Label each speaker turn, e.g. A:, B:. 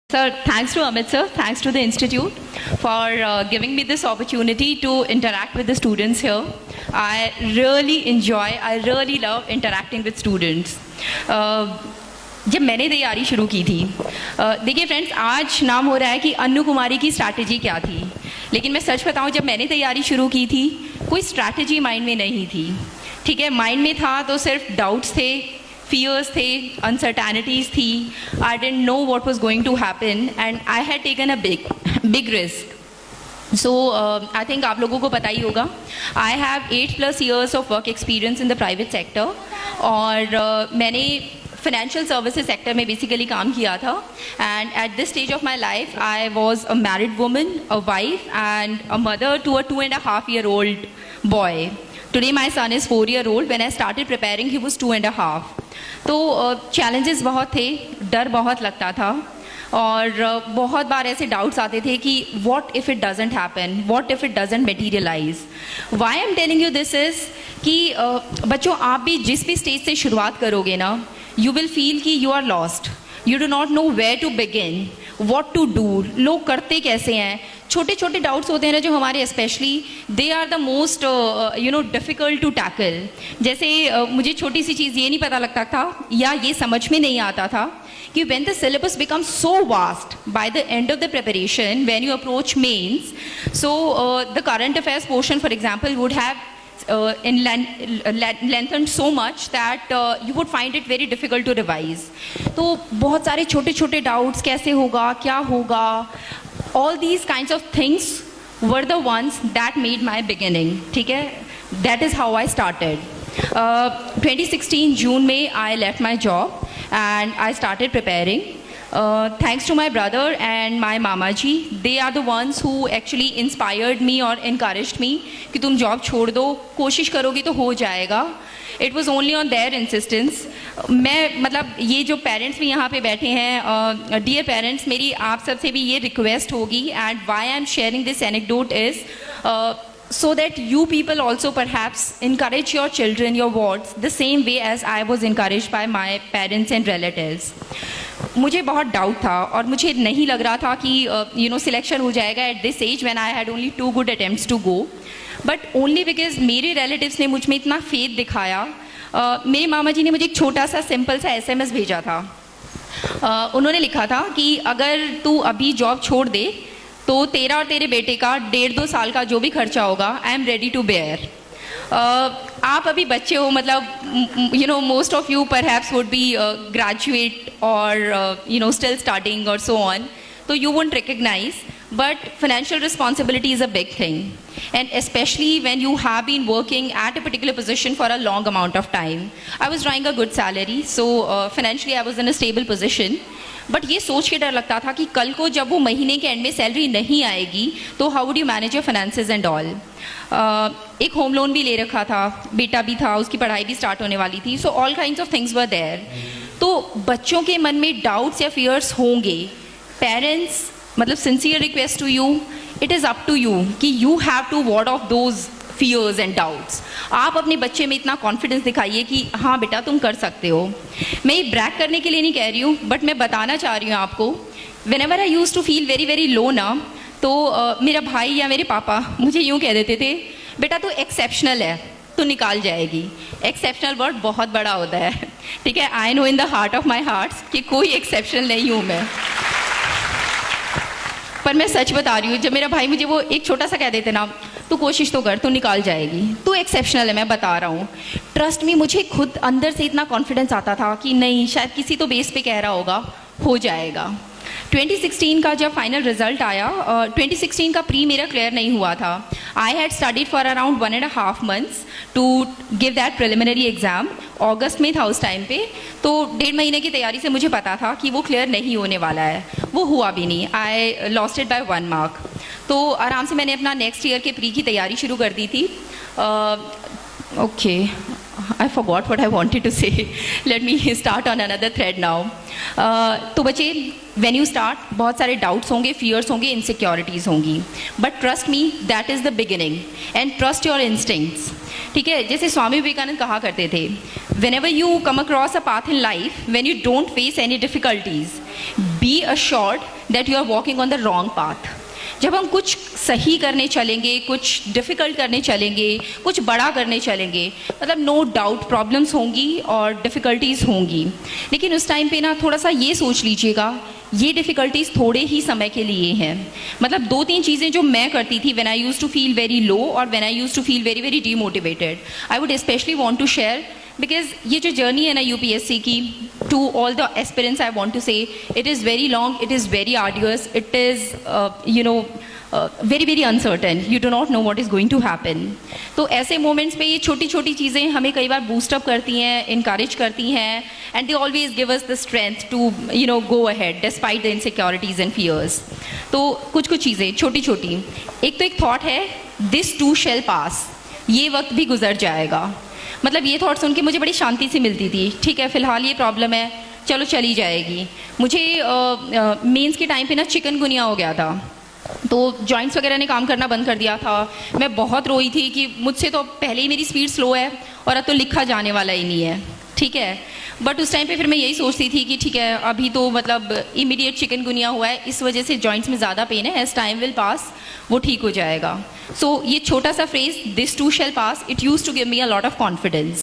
A: Sir, thanks to Amit sir, thanks to the institute for giving me this opportunity to interact with the students here. I really love interacting with students. जब मैंने तैयारी शुरू की थी, देखिए friends, आज नाम हो रहा है कि अन्नू कुमारी की स्ट्रैटेजी क्या थी, लेकिन मैं सच बताऊं, जब मैंने तैयारी शुरू की थी कोई स्ट्रैटेजी माइंड में नहीं थी. ठीक है, माइंड में था तो सिर्फ डाउट्स थे, fears थे, uncertainties थी. I didn't know what was going to happen and I had taken a big risk. So I think आप लोगों को पता ही होगा, I have 8+ years of work experience in the private sector और मैंने फाइनेंशियल सर्विसेज सेक्टर में basically काम किया था. And at this stage of my life I was a married woman, a wife and a mother to a 2.5 year old boy. Today my son is 4 year old. When I started preparing he was 2.5. तो challenges बहुत थे, डर बहुत लगता था और बहुत बार ऐसे डाउट्स आते थे कि what if it doesn't happen, what if it doesn't materialize. Why I'm telling you this is कि बच्चों, आप भी जिस भी स्टेज से शुरुआत करोगे ना, you will feel कि you are lost. You do not know where to begin, what to do. लोग करते कैसे हैं, छोटे छोटे डाउट्स होते हैं ना जो हमारे specially they are the most difficult to tackle. जैसे मुझे छोटी सी चीज़ ये नहीं पता लगता था या ये समझ में नहीं आता था कि when the syllabus becomes so vast by the end of the preparation, when you approach mains, so the current affairs portion for example would have lengthened so much that you would find it very difficult to revise. तो बहुत सारे छोटे छोटे doubts, कैसे होगा, क्या होगा, all these kinds of things were the ones that made my beginning. ठीक है, that is how I started. 2016 जून में I left my job and I started preparing. Thanks to my brother and my mama ji, they are the ones who actually inspired me or encouraged me कि तुम job छोड़ दो, कोशिश करोगी तो हो जाएगा. It was only on their insistence. मैं मतलब ये जो पेरेंट्स भी यहाँ पे बैठे हैं, डियर पेरेंट्स, मेरी आप सब से भी ये रिक्वेस्ट होगी and why I am sharing this anecdote is so that you people also perhaps encourage your children, your wards, the same way as I was encouraged by my parents and relatives. मुझे बहुत doubt था और मुझे नहीं लग रहा था कि सिलेक्शन हो जाएगा at this age when I had only 2 good attempts to go. But only because मेरे रिलेटिव्स ने मुझ में इतना फेथ दिखाया. मेरे मामा जी ने मुझे एक छोटा सा सिंपल सा SMS भेजा था. उन्होंने लिखा था कि अगर तू अभी जॉब छोड़ दे तो तेरा और तेरे बेटे का 1.5-2 साल का जो भी खर्चा होगा, I am ready to bear. आप अभी बच्चे हो, मतलब most of you perhaps would be graduate और स्टिल स्टडिंग और so on, so you won't recognize, but financial responsibility is a big thing, and especially when you have been working at a particular position for a long amount of time. I was drawing a good salary, so financially I was in a stable position, but ये सोच के डर लगता था कि कल को जब वो महीने के एंड में सैलरी नहीं आएगी तो how would you manage your finances and all. एक होम लोन भी ले रखा था, बेटा भी था, उसकी पढ़ाई भी स्टार्ट होने वाली थी, so all kinds of things were there. तो बच्चों के मन में डाउट्स या फियर्स होंगे. पेरेंट्स, मतलब sincere request to you, it is up to you कि you have to ward off those fears and doubts. आप अपने बच्चे में इतना कॉन्फिडेंस दिखाइए कि हाँ बेटा तुम कर सकते हो. मैं ये ब्रैक करने के लिए नहीं कह रही हूँ, बट मैं बताना चाह रही हूँ आपको. Whenever I use to feel very very low ना, तो मेरा भाई या मेरे पापा मुझे यूँ कह देते थे, बेटा तू एक्सेप्शनल है, तो निकाल जाएगी. एक्सेप्शनल वर्ड बहुत बड़ा होता है, ठीक है. I know in the heart of my hearts कि कोई एक्सेप्शनल नहीं हूँ मैं, पर मैं सच बता रही हूँ. जब मेरा भाई मुझे वो एक छोटा सा कह देते ना, तो कोशिश तो कर, तो निकाल जाएगी, तो एक्सेप्शनल है, मैं बता रहा हूँ. ट्रस्ट मी, मुझे खुद अंदर से इतना कॉन्फिडेंस आता था कि नहीं, शायद किसी तो बेस पे कह रहा होगा, हो जाएगा. 2016 का जब फाइनल रिजल्ट आया, 2016 का प्री मेरा क्लियर नहीं हुआ था. I had studied for around 1.5 months to give that preliminary exam. अगस्त में था उस टाइम पे, तो 1.5 महीने की तैयारी से मुझे पता था कि वो क्लियर नहीं होने वाला है. वो हुआ भी नहीं. I lost it by 1 mark. तो आराम से मैंने अपना नेक्स्ट ईयर के प्री की तैयारी शुरू कर दी थी. Okay, I forgot what I wanted to say. Let me start on another thread now. तो बच्चे, when you start, बहुत सारे doubts होंगे, fears होंगे, insecurities होंगी. But trust me, that is the beginning. And trust your instincts. ठीक है, जैसे स्वामी विवेकानंद कहा करते थे, whenever you come across a path in life, when you don't face any difficulties, be assured that you are walking on the wrong path. जब हम कुछ सही करने चलेंगे, कुछ डिफ़िकल्ट करने चलेंगे, कुछ बड़ा करने चलेंगे, मतलब नो डाउट प्रॉब्लम्स होंगी और डिफ़िकल्टीज़ होंगी, लेकिन उस टाइम पे ना थोड़ा सा ये सोच लीजिएगा ये डिफ़िकल्टीज़ थोड़े ही समय के लिए हैं। मतलब 2-3 चीज़ें जो मैं करती थी when I used to feel very low और when I used to feel very very demotivated, I would specially want to share, because ये जो जर्नी है ना यूपीएससी की, to all the aspirants I want to say, it is very long, it is very arduous, it is very very uncertain, you do not know what is going to happen. तो ऐसे moments पे ये छोटी छोटी चीज़ें हमें कई बार boost up करती हैं, इनकरेज करती हैं, and they always give us the strength to go ahead despite the insecurities and fears. तो कुछ कुछ चीज़ें छोटी छोटी, एक तो एक थॉट है, दिस टू शेल पास, ये वक्त भी गुजर जाएगा। मतलब ये थॉट सुन के मुझे बड़ी शांति से मिलती थी। ठीक है, फ़िलहाल ये प्रॉब्लम है, चलो चली जाएगी। मुझे मेंस के टाइम पे ना चिकनगुनिया हो गया था, तो जॉइंट्स वगैरह ने काम करना बंद कर दिया था। मैं बहुत रोई थी कि मुझसे तो पहले ही मेरी स्पीड स्लो है और अब तो लिखा जाने वाला ही नहीं है। ठीक है, बट उस टाइम पे फिर मैं यही सोचती थी कि ठीक है, अभी तो मतलब इमीडिएट चिकनगुनिया हुआ है, इस वजह से जॉइंट्स में ज़्यादा पेन है, एज टाइम विल पास वो ठीक हो जाएगा। सो ये छोटा सा phrase, this too shall pass, it use to give me a lot of confidence.